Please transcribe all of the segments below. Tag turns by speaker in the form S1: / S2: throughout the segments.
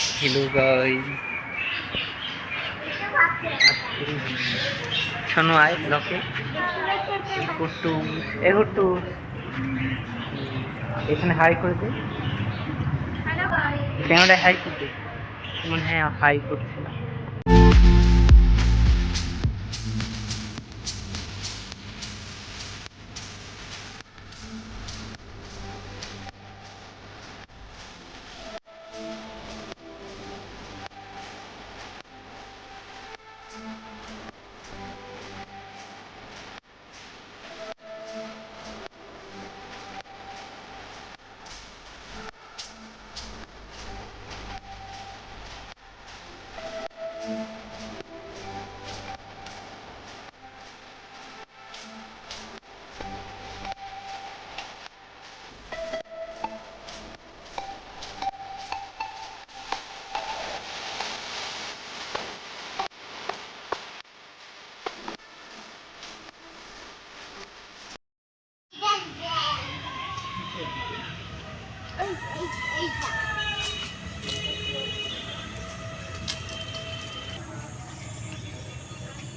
S1: Hello guys, শোনো আয় ব্লকে কুট্টু কুট্টু এখানে হাই করে দে, ক্যামেরায় হাই করতে মনে হয় হাই করছে না।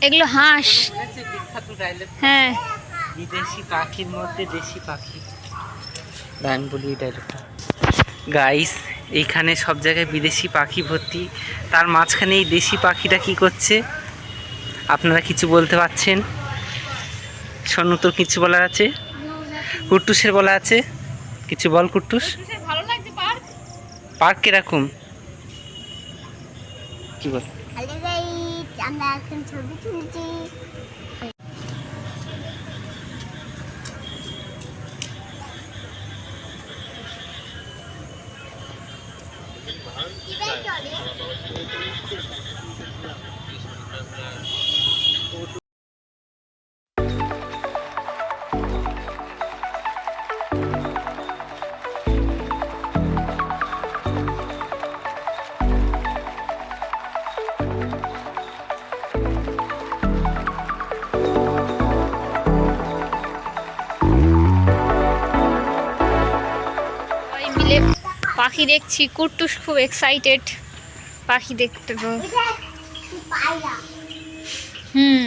S2: এগুলো হাঁস।
S1: বিখ্যাত ডায়লগ,
S2: হ্যাঁ,
S1: বিদেশি পাখির মধ্যে দেশি পাখি, আমি বলি এই ডায়লগটা। গাইস, এইখানে সব জায়গায় বিদেশি পাখি ভর্তি, তার মাঝখানে এই দেশি পাখিটা কি করছে আপনারা কিছু বলতে পারছেন? সোনু তোর কিছু বলার আছে? কুট্টুসের বলা আছে, কিছু বল কুট্টুস।
S2: ভালো লাগছে পার্ক।
S1: পার্ক কিরকম কি বল?
S3: হ্যালো গাইস, আমরা এখন ছবি তুলছি।
S2: সবাই মিলে পাখি দেখছি। কুট্টুস খুব এক্সাইটেড পাখি দেখতে। তো হুম,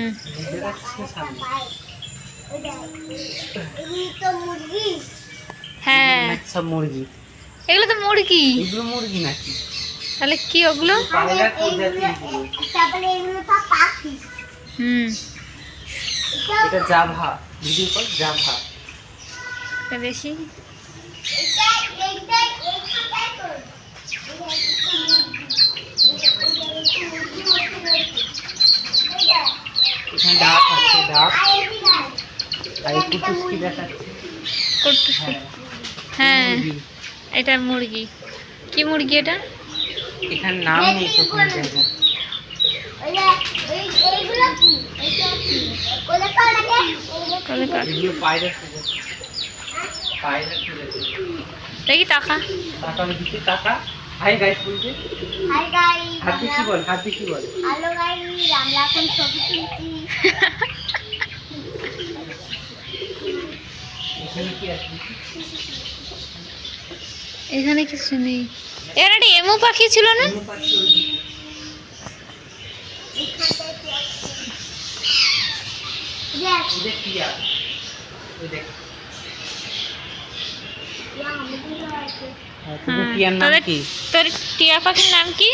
S2: হ্যাঁ,
S1: সব মুরগি,
S2: এগুলো তো মুরগি।
S1: এগুলো মুরগি নাকি?
S2: তাহলে কি ওগুলো?
S1: পায়রা প্রজাতি এগুলো।
S2: হুম,
S1: এটা জাভা, ভিডিও কল জাভা।
S2: এটা দেখি।
S1: এখানে ডাক আছে, ডাক। আর এই কুটুস কি দেখাচ্ছে?
S2: কুট্টুস,
S1: হ্যাঁ,
S2: হ্যাঁ,
S1: মুরগি।
S2: এটা মুরগি। কি মুরগি এটা?
S1: এখানে নাম নেই তো কোনো জায়গায়। এগুলো পায়রা প্রজাতি, পায়রা প্রজাতি।
S2: দেখি টাকা।
S1: টাকা দিতে টাকা। হাই গাইস বলছে।
S3: হাই গাইস,
S1: হাত দিয়ে কি বল? হাত দিয়ে কি বল?
S3: হ্যালো গাইস, আমরা এখন ছবি তুলছি।
S1: এখানে কি আছে?
S2: এখানে কিছু নেই। এখানে একটা এমু পাখি ছিল না?
S1: কোনো পাখি ওইদিকে। ওদের টিয়া, ওই দেখ। হ্যাঁ, তোদের টিয়ার নাম
S2: তোদের
S1: কি?
S2: তোর টিয়া পাখির নাম কি?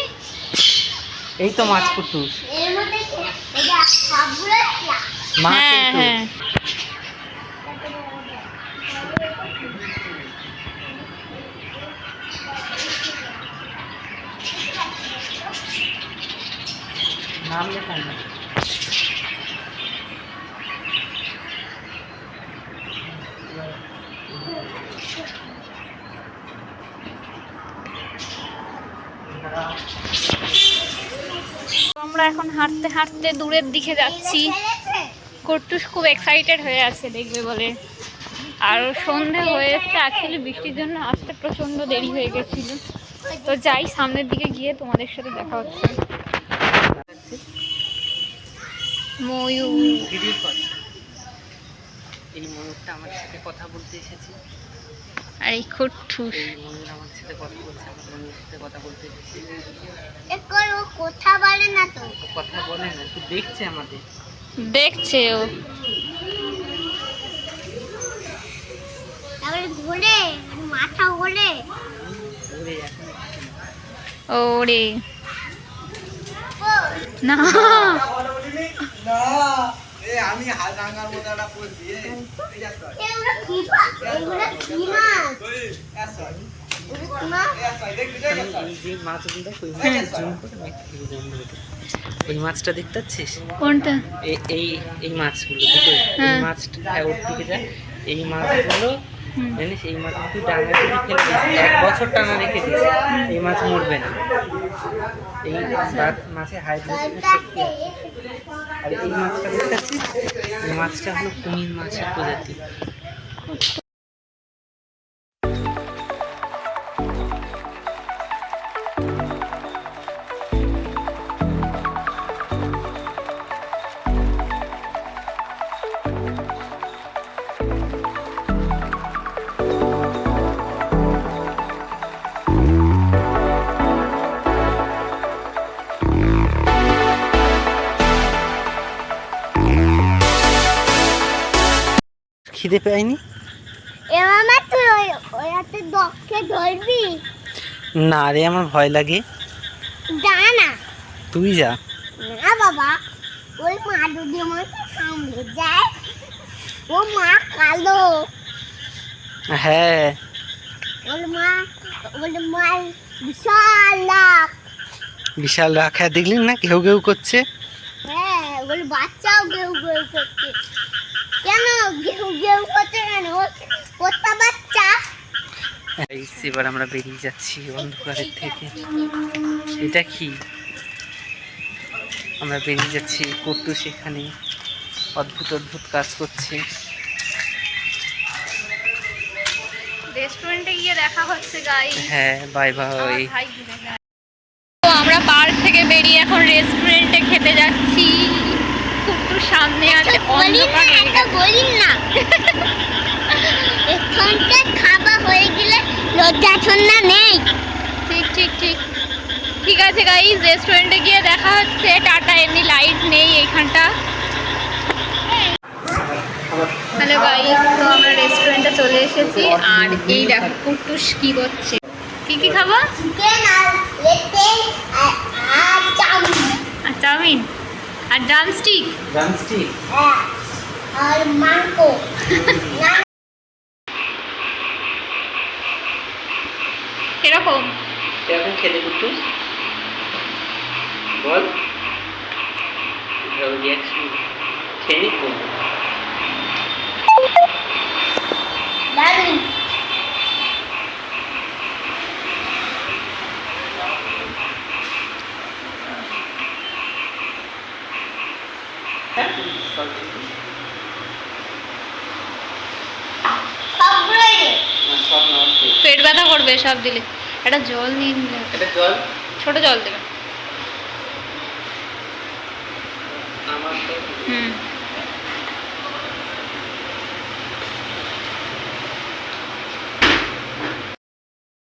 S1: এই তো মাছ কুটুস।
S3: এর মধ্যে সবগুলো
S1: মাছ
S2: হ্যাঁ,
S1: এই তো।
S2: হ্যাঁ,
S1: নাম লেখা না।
S2: আমরা এখন হাঁটতে হাঁটতে দূরের দিকে যাচ্ছি। কুট্টুস খুব এক্সাইটেড হয়ে আছে দেখবে বলে। আর সন্ধে হয়ে এসছে, অ্যাকচুয়ালি বৃষ্টির জন্য আসতে প্রচণ্ড দেরি হয়ে গেছিল। তো যাই, সামনের দিকে গিয়ে তোমাদের সাথে দেখা হচ্ছে। ময়ূর।
S1: Video call. এই ময়ূরটা আমার সাথে কথা বলতে এসেছে।
S2: আর এই কুট্টুস
S1: এই ময়ূর আমাদের সাথে কথা বলছে, আমার ময়ূরের সাথে কথা বলতে দিচ্ছি।
S3: এখন ও কথা বলে না তো।
S1: ও কথা বলে না, তুই দেখছে আমাদের।
S2: দেখছে ও।
S3: তারপরে ঘোরে, মাথা ঘোরে।
S1: ওরে এখন
S2: ওরে না,
S4: আমি হালদাঙ্গার মতো একটা পোজ দিয়ে
S3: এগুলো কি এগুলো কি মাছ? এগুলো কি মাছ?
S1: এই যে মাছগুলো ওই মাছ জুম করে আমি একটা video বন্ধ করে দিই। ওই মাছটা দেখতে পাচ্ছিস?
S2: কোনটা?
S1: এই এই মাছগুলো দুটো, এই
S2: হ্যাঁ।
S1: মাছটা হ্যাঁ ওর দিকে যা। এই মাছগুলো
S2: হুম।
S1: জানিস, এই মাছ তুই ডাঙা যদি ফেলে দিস, 1 বছর টানা রেখে দিস, এই মাছ মরবে না। এই মাছে হাইড্রোজেনের শক্তি আছে। আর এই মাছটা দেখতে পাচ্ছিস, এই মাছটা হলো কুমির মাছের প্রজাতি। খিদে পাইনি?
S3: এবার তুই ওই হাতে দক্ষে ধরবি।
S1: না রে, আমার ভয় লাগে।
S3: যা না।
S1: তুই যা।
S3: না বাবা, ওই মা যদি আমাকে সামলে যায়, ও মা কালো।
S1: হ্যাঁ
S3: ওর মা বিশাল লাখ।
S1: বিশাল রাখা দেখলি না, ঘেউ ঘেউ করছে।
S3: হ্যাঁ, ওর বাচ্চাও ঘেউ ঘেউ করছে। কেন ঘেউ ঘেউ করছে কেন? ওর তো বাচ্চা।
S1: এবার আমরা বেরিয়ে যাচ্ছি অন্ধকারের থেকে। এটা কি? আমরা বেরিয়ে যাচ্ছি, কট্টু সেখানে অদ্ভুত অদ্ভুত কাজ করছে।
S2: রেস্টুরেন্টে গিয়ে দেখা হচ্ছে গাইস।
S1: হ্যাঁ বাই বাই।
S2: তো আমরা পার্ক থেকে বেরিয়ে এখন রেস্টুরেন্টে খেতে যাচ্ছি। কুট্টুর সামনে আছে অন্ধকার হয়ে গেছে।
S3: বলিন না। এখানটা খাবার হয়ে গেলে লজ্জা ছন্না নেই।
S2: ঠিক ঠিক ঠিক ঠিক আছে গাইস, রেস্টুরেন্টে গিয়ে দেখা হচ্ছে। টাটা। এমনি লাইট নেই এইখানটা। হ্যালো গাইস, তো আমরা রেস্টুরেন্টে চলে এসেছি। আর এই দেখো কুট্টুস কি করছে। কি কি খাবো?
S3: চিকেন আর লেটে আর চাউমিন।
S2: আর চাউমিন আর ড্রামস্টিক।
S1: ড্রামস্টিক।
S3: আর মাংস।
S2: এরকম
S1: কিরকম খেতে কট্টু বল, রিয়াকশন খেয়ে বল।
S3: দারুন। সবগুলোই দে।
S2: পেট ব্যথা করবে সব দিলে। একটা জল নিয়ে নিলে।
S1: এটা জল,
S2: ছোট জল দেবে।
S1: আমার তো
S2: হুম